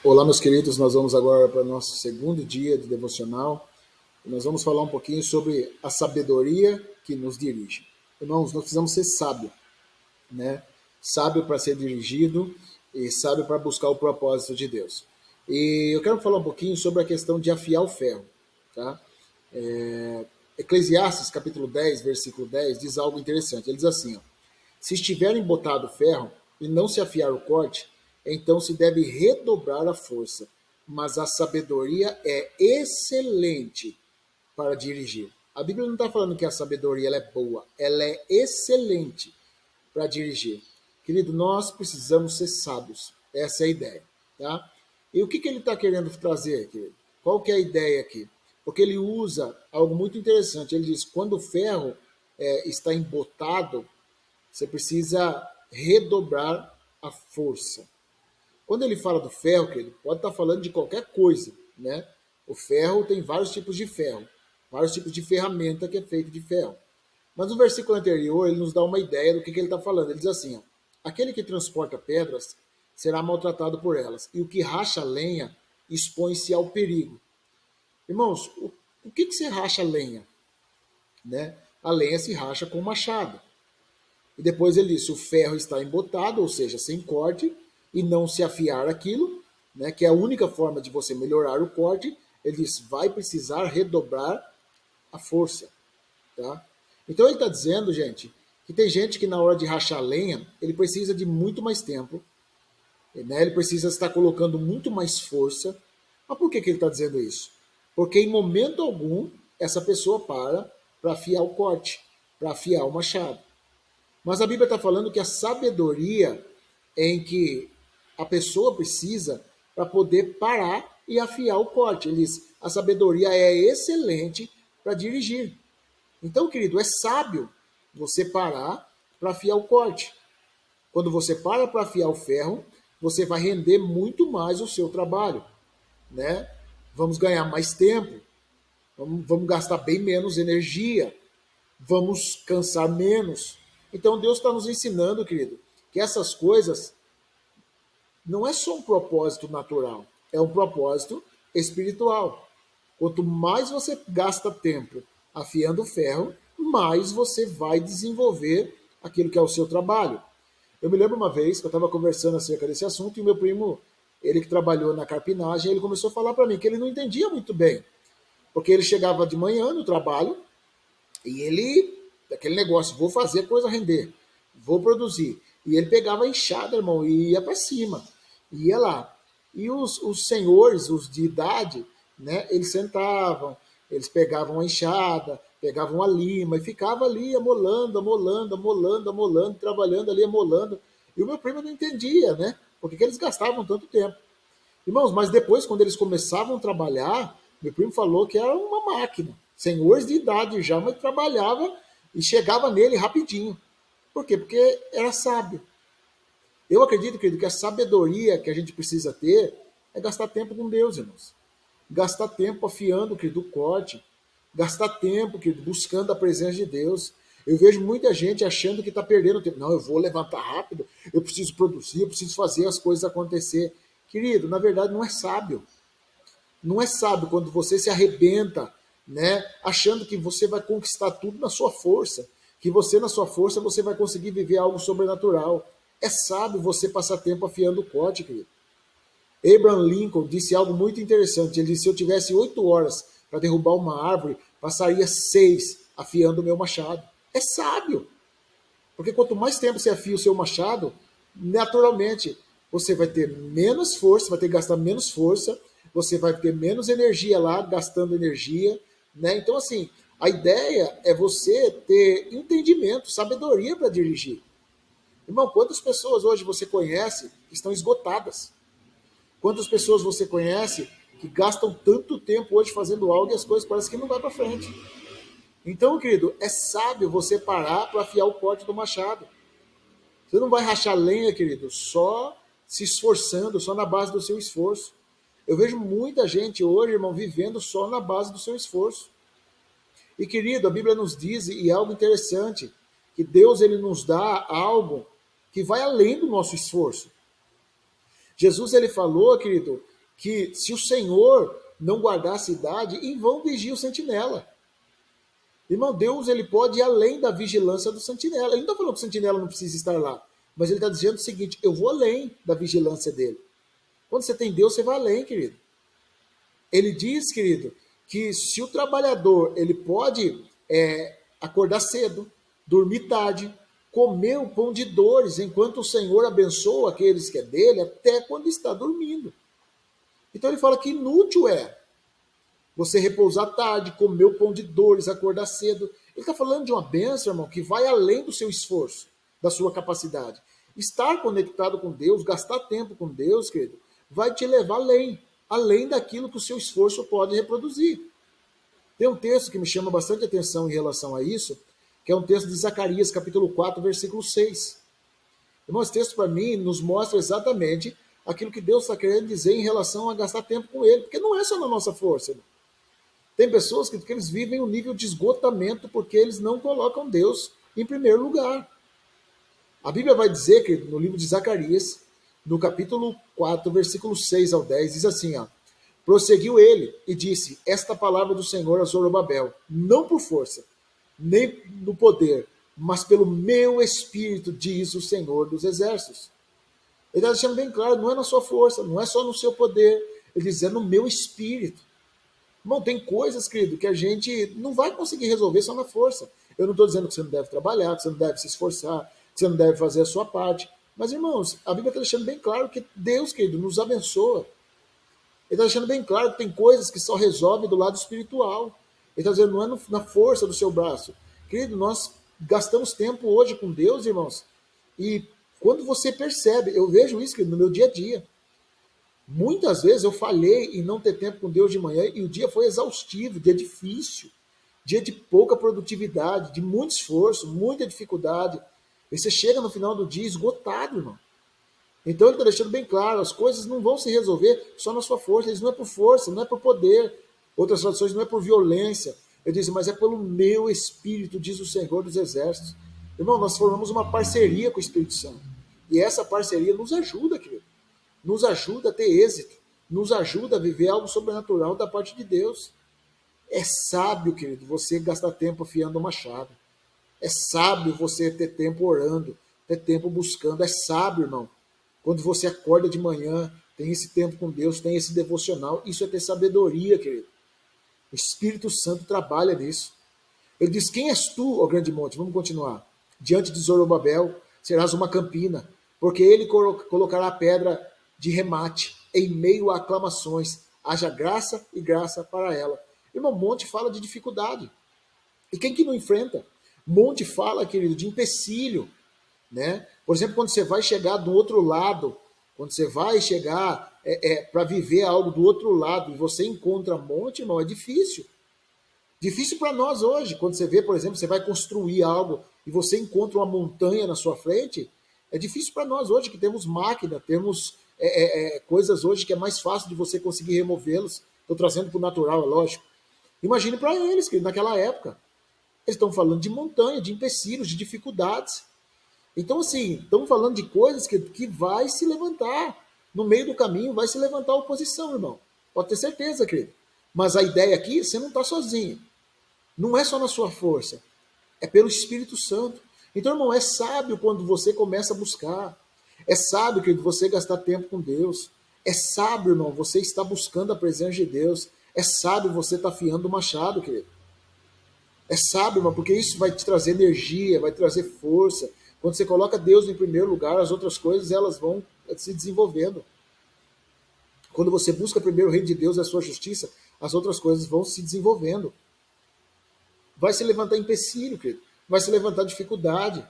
Olá, meus queridos, nós vamos agora para o nosso segundo dia de devocional. E nós vamos falar um pouquinho sobre a sabedoria que nos dirige. Irmãos, nós precisamos ser sábios, né? Sábio para ser dirigido e sábio para buscar o propósito de Deus. E eu quero falar um pouquinho sobre a questão de afiar o ferro, tá? Eclesiastes, capítulo 10, versículo 10, diz algo interessante. Ele diz assim, ó, se estiver embotado o ferro e não se afiar o corte, então se deve redobrar a força. Mas a sabedoria é excelente para dirigir. A Bíblia não está falando que a sabedoria ela é boa, ela é excelente para dirigir. Querido, nós precisamos ser sábios. Essa é a ideia. Tá? E o que ele está querendo trazer, querido? Qual que é a ideia aqui? Porque ele usa algo muito interessante. Ele diz, quando o ferro está embotado, você precisa redobrar a força. Quando ele fala do ferro, querido, pode estar falando de qualquer coisa, né? O ferro tem vários tipos de ferro, vários tipos de ferramenta que é feito de ferro. Mas no versículo anterior, ele nos dá uma ideia do que ele está falando. Ele diz assim, ó, aquele que transporta pedras será maltratado por elas, e o que racha lenha expõe-se ao perigo. Irmãos, o que você racha lenha? Né? A lenha se racha com machado. E depois ele diz, se o ferro está embotado, ou seja, sem corte, e não se afiar aquilo, né, que é a única forma de você melhorar o corte, ele diz, vai precisar redobrar a força. Tá? Então ele está dizendo, gente, que tem gente que na hora de rachar lenha, ele precisa de muito mais tempo, né, ele precisa estar colocando muito mais força. Mas por que ele está dizendo isso? Porque em momento algum, essa pessoa para afiar o corte, para afiar o machado. Mas a Bíblia está falando que a sabedoria é em que a pessoa precisa para poder parar e afiar o corte. Ele diz, a sabedoria é excelente para dirigir. Então, querido, é sábio você parar para afiar o corte. Quando você para afiar o ferro, você vai render muito mais o seu trabalho, né? Vamos ganhar mais tempo, vamos gastar bem menos energia, vamos cansar menos. Então Deus está nos ensinando, querido, que essas coisas não é só um propósito natural, é um propósito espiritual. Quanto mais você gasta tempo afiando o ferro, mais você vai desenvolver aquilo que é o seu trabalho. Eu me lembro uma vez que eu estava conversando acerca desse assunto e o meu primo, ele que trabalhou na carpinagem, ele começou a falar para mim que ele não entendia muito bem, porque ele chegava de manhã no trabalho e ele, aquele negócio, vou fazer a coisa render, vou produzir. E ele pegava a enxada, irmão, e ia para cima, ia lá. E os senhores, os de idade, né, eles sentavam, eles pegavam a enxada, pegavam a lima e ficavam ali amolando, amolando, amolando, amolando, trabalhando ali, amolando. E o meu primo não entendia, né? Por que eles gastavam tanto tempo? Irmãos, mas depois, quando eles começavam a trabalhar, meu primo falou que era uma máquina. Senhores de idade já, mas trabalhava e chegava nele rapidinho. Por quê? Porque era sábio. Eu acredito, querido, que a sabedoria que a gente precisa ter é gastar tempo com Deus, irmãos. Gastar tempo afiando, querido, o corte. Gastar tempo, querido, buscando a presença de Deus. Eu vejo muita gente achando que está perdendo tempo. Não, eu vou levantar rápido, eu preciso produzir, eu preciso fazer as coisas acontecer. Querido, na verdade não é sábio. Não é sábio quando você se arrebenta, né, achando que você vai conquistar tudo na sua força, que você na sua força você vai conseguir viver algo sobrenatural. É sábio você passar tempo afiando o corte, querido. Abraham Lincoln disse algo muito interessante. Ele disse: se eu tivesse 8 horas para derrubar uma árvore, passaria 6 afiando o meu machado. É sábio. Porque quanto mais tempo você afia o seu machado, naturalmente você vai ter menos força, vai ter que gastar menos força, você vai ter menos energia lá, gastando energia, né? Então, assim, a ideia é você ter entendimento, sabedoria para dirigir. Irmão, quantas pessoas hoje você conhece que estão esgotadas? Quantas pessoas você conhece que gastam tanto tempo hoje fazendo algo e as coisas parecem que não vai para frente? Então, querido, é sábio você parar para afiar o corte do machado. Você não vai rachar lenha, querido, só se esforçando, só na base do seu esforço. Eu vejo muita gente hoje, irmão, vivendo só na base do seu esforço. E, querido, a Bíblia nos diz, e é algo interessante, que Deus ele nos dá algo que vai além do nosso esforço. Jesus ele falou, querido, que se o Senhor não guardar a cidade, em vão vigia o sentinela. Irmão, Deus ele pode ir além da vigilância do sentinela. Ele não está falando que o sentinela não precisa estar lá, mas ele está dizendo o seguinte: eu vou além da vigilância dele. Quando você tem Deus, você vai além, querido. Ele diz, querido, que se o trabalhador ele pode acordar cedo, dormir tarde, comer o pão de dores, enquanto o Senhor abençoa aqueles que é dele, até quando está dormindo. Então ele fala que inútil é você repousar tarde, comer o pão de dores, acordar cedo. Ele está falando de uma bênção, irmão, que vai além do seu esforço, da sua capacidade. Estar conectado com Deus, gastar tempo com Deus, querido, vai te levar além daquilo que o seu esforço pode reproduzir. Tem um texto que me chama bastante atenção em relação a isso, que é um texto de Zacarias, capítulo 4, versículo 6. Irmão, esse texto para mim nos mostra exatamente aquilo que Deus está querendo dizer em relação a gastar tempo com Ele, porque não é só na nossa força, irmão. Tem pessoas que eles vivem um nível de esgotamento porque eles não colocam Deus em primeiro lugar. A Bíblia vai dizer que no livro de Zacarias, no capítulo 4, versículo 6 ao 10, diz assim, ó: prosseguiu ele e disse, esta palavra do Senhor a Zorobabel, não por força, nem no poder, mas pelo meu espírito, diz o Senhor dos exércitos. Ele está deixando bem claro, não é na sua força, não é só no seu poder, ele diz, é no meu espírito. Irmão, tem coisas, querido, que a gente não vai conseguir resolver só na força. Eu não estou dizendo que você não deve trabalhar, que você não deve se esforçar, que você não deve fazer a sua parte. Mas, irmãos, a Bíblia está deixando bem claro que Deus, querido, nos abençoa. Ele está deixando bem claro que tem coisas que só resolve do lado espiritual. Ele está dizendo, não é na força do seu braço. Querido, nós gastamos tempo hoje com Deus, irmãos, e quando você percebe, eu vejo isso, querido, no meu dia a dia. Muitas vezes eu falhei em não ter tempo com Deus de manhã e o dia foi exaustivo, dia difícil, dia de pouca produtividade, de muito esforço, muita dificuldade. E você chega no final do dia esgotado, irmão. Então ele está deixando bem claro, as coisas não vão se resolver só na sua força, eles não é por força, não é por poder. Outras traduções não é por violência. Ele diz, mas é pelo meu Espírito, diz o Senhor dos Exércitos. Irmão, nós formamos uma parceria com o Espírito Santo. E essa parceria nos ajuda, querido. Nos ajuda a ter êxito, nos ajuda a viver algo sobrenatural da parte de Deus. É sábio, querido, você gastar tempo afiando o machado. É sábio você ter tempo orando, ter tempo buscando. É sábio, irmão. Quando você acorda de manhã, tem esse tempo com Deus, tem esse devocional. Isso é ter sabedoria, querido. O Espírito Santo trabalha nisso. Ele diz, quem és tu, ó grande monte? Vamos continuar. Diante de Zorobabel serás uma campina, porque ele colocará a pedra de remate, em meio a aclamações, haja graça e graça para ela. Irmão, monte fala de dificuldade. E quem que não enfrenta? Monte fala, querido, de empecilho. Né? Por exemplo, quando você vai chegar do outro lado, quando você vai chegar para viver algo do outro lado e você encontra monte, irmão, é difícil. Difícil para nós hoje. Quando você vê, por exemplo, você vai construir algo e você encontra uma montanha na sua frente, é difícil para nós hoje que temos máquina, temos coisas hoje que é mais fácil de você conseguir removê-los. Estou trazendo para o natural, é lógico. Imagine para eles, que naquela época, eles estão falando de montanha, de empecilhos, de dificuldades. Então, assim, estamos falando de coisas que vai se levantar. No meio do caminho vai se levantar a oposição, irmão. Pode ter certeza, querido. Mas a ideia aqui, você não está sozinho. Não é só na sua força. É pelo Espírito Santo. Então, irmão, é sábio quando você começa a buscar. É sábio, querido, você gastar tempo com Deus. É sábio, irmão, você estar buscando a presença de Deus. É sábio você estar afiando o machado, querido. É sábio, irmão, porque isso vai te trazer energia, vai trazer força. Quando você coloca Deus em primeiro lugar, as outras coisas elas vão se desenvolvendo. Quando você busca primeiro o reino de Deus e a sua justiça, as outras coisas vão se desenvolvendo. Vai se levantar empecilho, querido. Vai se levantar dificuldade.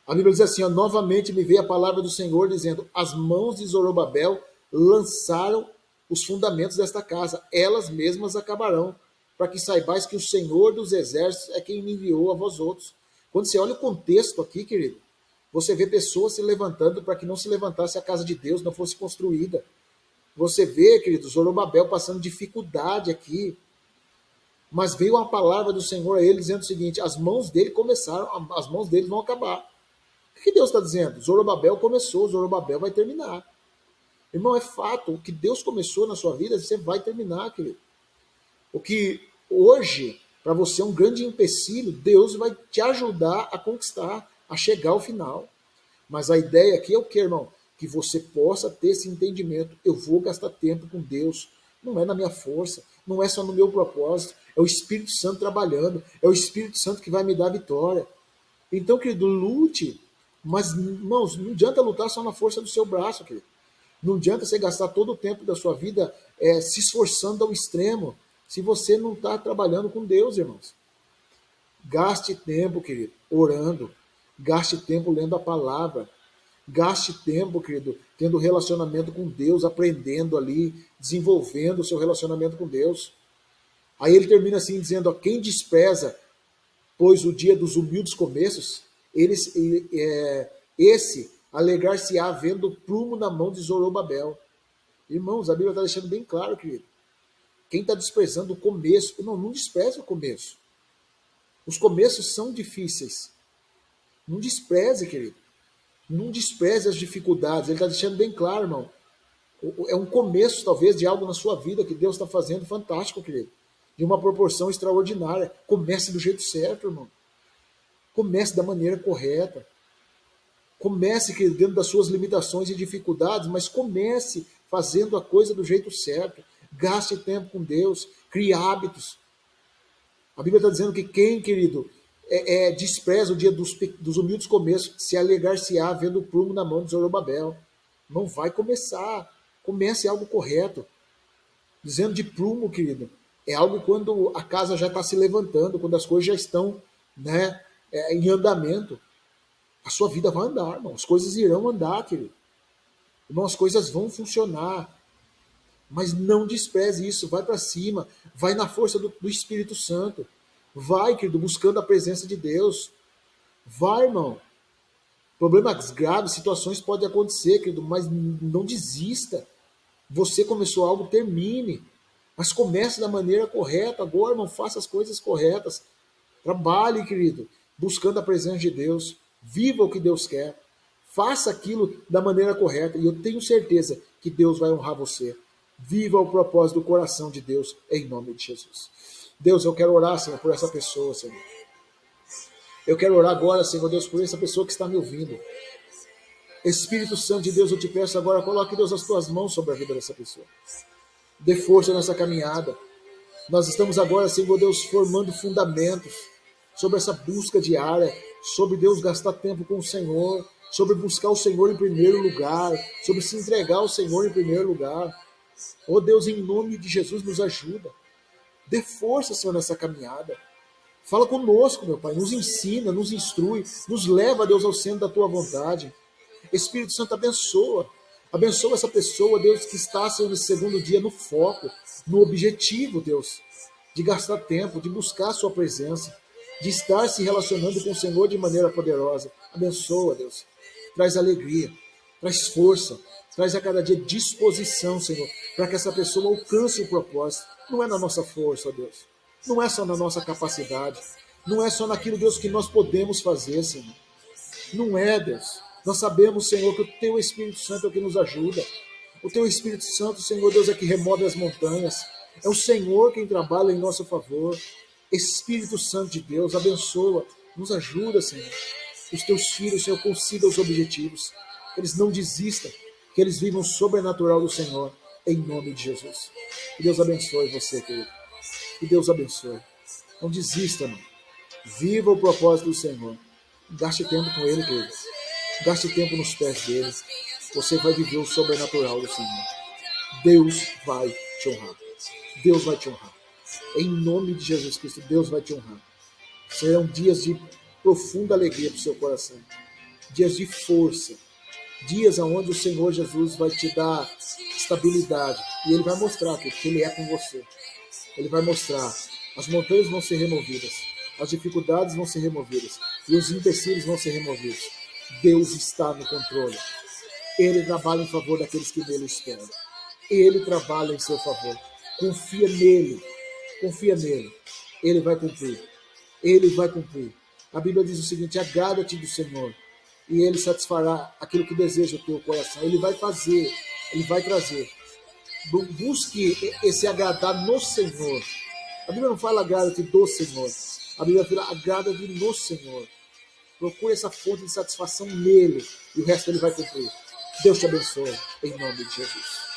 A Bíblia diz assim, ó, novamente me veio a palavra do Senhor dizendo, as mãos de Zorobabel lançaram os fundamentos desta casa, elas mesmas acabarão, para que saibais que o Senhor dos exércitos é quem me enviou a vós outros. Quando você olha o contexto aqui, querido, você vê pessoas se levantando para que não se levantasse a casa de Deus, não fosse construída. Você vê, querido, Zorobabel passando dificuldade aqui. Mas veio uma palavra do Senhor a ele dizendo o seguinte, as mãos dele começaram, as mãos dele vão acabar. O que Deus está dizendo? Zorobabel começou, Zorobabel vai terminar. Irmão, é fato. O que Deus começou na sua vida, você vai terminar, querido. O que hoje, para você, é um grande empecilho, Deus vai te ajudar a conquistar, a chegar ao final. Mas a ideia aqui é o que, irmão? Que você possa ter esse entendimento. Eu vou gastar tempo com Deus. Não é na minha força, não é só no meu propósito. É o Espírito Santo trabalhando. É o Espírito Santo que vai me dar vitória. Então, querido, lute. Mas, irmãos, não adianta lutar só na força do seu braço, querido. Não adianta você gastar todo o tempo da sua vida se esforçando ao extremo, se você não está trabalhando com Deus, irmãos. Gaste tempo, querido, orando. Gaste tempo lendo a palavra. Gaste tempo, querido, tendo relacionamento com Deus, aprendendo ali, desenvolvendo o seu relacionamento com Deus. Aí ele termina assim dizendo, ó, quem despreza, pois o dia dos humildes começos, esse alegrar-se-á vendo o prumo na mão de Zorobabel. Irmãos, a Bíblia está deixando bem claro, querido. Quem está desprezando o começo, não despreze o começo. Os começos são difíceis. Não despreze, querido. Não despreze as dificuldades. Ele está deixando bem claro, irmão. É um começo, talvez, de algo na sua vida que Deus está fazendo fantástico, querido. De uma proporção extraordinária. Comece do jeito certo, irmão. Comece da maneira correta. Comece, querido, dentro das suas limitações e dificuldades, mas comece fazendo a coisa do jeito certo. Gaste tempo com Deus. Crie hábitos. A Bíblia está dizendo que quem, querido, despreza o dia dos humildes começos, se alegar-se-á vendo o prumo na mão de Zorobabel. Não vai começar. Comece algo correto. Dizendo de prumo, querido, é algo quando a casa já está se levantando, quando as coisas já estão, né, em andamento. A sua vida vai andar, irmão. As coisas irão andar, querido. Irmão, as coisas vão funcionar. Mas não despreze isso, vai para cima, vai na força do Espírito Santo. Vai, querido, buscando a presença de Deus. Vai, irmão. Problemas graves, situações podem acontecer, querido, mas não desista. Você começou algo, termine. Mas comece da maneira correta. Agora, irmão, faça as coisas corretas. Trabalhe, querido, buscando a presença de Deus. Viva o que Deus quer. Faça aquilo da maneira correta. E eu tenho certeza que Deus vai honrar você. Viva o propósito do coração de Deus, em nome de Jesus. Deus, eu quero orar, Senhor, por essa pessoa, Senhor. Eu quero orar agora, Senhor Deus, por essa pessoa que está me ouvindo. Espírito Santo de Deus, eu te peço agora, coloque, Deus, as tuas mãos sobre a vida dessa pessoa. Dê força nessa caminhada. Nós estamos agora, Senhor Deus, formando fundamentos sobre essa busca diária, sobre Deus gastar tempo com o Senhor, sobre buscar o Senhor em primeiro lugar, sobre se entregar ao Senhor em primeiro lugar. Oh Deus, em nome de Jesus, nos ajuda. Dê força, Senhor, nessa caminhada. Fala conosco, meu Pai. Nos ensina, nos instrui, nos leva, Deus, ao centro da Tua vontade. Espírito Santo, abençoa. Abençoa essa pessoa, Deus, que está, Senhor, nesse segundo dia no foco, no objetivo, Deus, de gastar tempo, de buscar a Sua presença, de estar se relacionando com o Senhor de maneira poderosa. Abençoa, Deus. Traz alegria, traz força, traz a cada dia disposição, Senhor, para que essa pessoa alcance o propósito. Não é na nossa força, ó Deus. Não é só na nossa capacidade. Não é só naquilo, Deus, que nós podemos fazer, Senhor. Não é, Deus. Nós sabemos, Senhor, que o Teu Espírito Santo é o que nos ajuda. O Teu Espírito Santo, Senhor Deus, é que remove as montanhas. É o Senhor quem trabalha em nosso favor. Espírito Santo de Deus, abençoa, nos ajuda, Senhor. Que os Teus filhos, Senhor, consigam os objetivos. Que eles não desistam. Que eles vivam o sobrenatural do Senhor. Em nome de Jesus. Que Deus abençoe você, querido. Que Deus abençoe. Não desista, não. Viva o propósito do Senhor. Gaste tempo com Ele, querido. Gaste tempo nos pés dele. Você vai viver o sobrenatural do Senhor. Deus vai te honrar. Deus vai te honrar. Em nome de Jesus Cristo, Deus vai te honrar. Serão dias de profunda alegria para o seu coração. Dias de força. Dias onde o Senhor Jesus vai te dar estabilidade. E Ele vai mostrar que Ele é com você. Ele vai mostrar. As montanhas vão ser removidas. As dificuldades vão ser removidas. E os empecilhos vão ser removidos. Deus está no controle. Ele trabalha em favor daqueles que nele esperam. Ele trabalha em seu favor. Confia nele. Confia nele. Ele vai cumprir. Ele vai cumprir. A Bíblia diz o seguinte: agrada-te do Senhor e Ele satisfará aquilo que deseja o teu coração. Ele vai fazer Ele vai trazer. Busque esse agradar no Senhor. A Bíblia não fala agrada-te do Senhor. A Bíblia fala agrada-te no Senhor. Procure essa fonte de satisfação nele e o resto ele vai cumprir. Deus te abençoe, em nome de Jesus.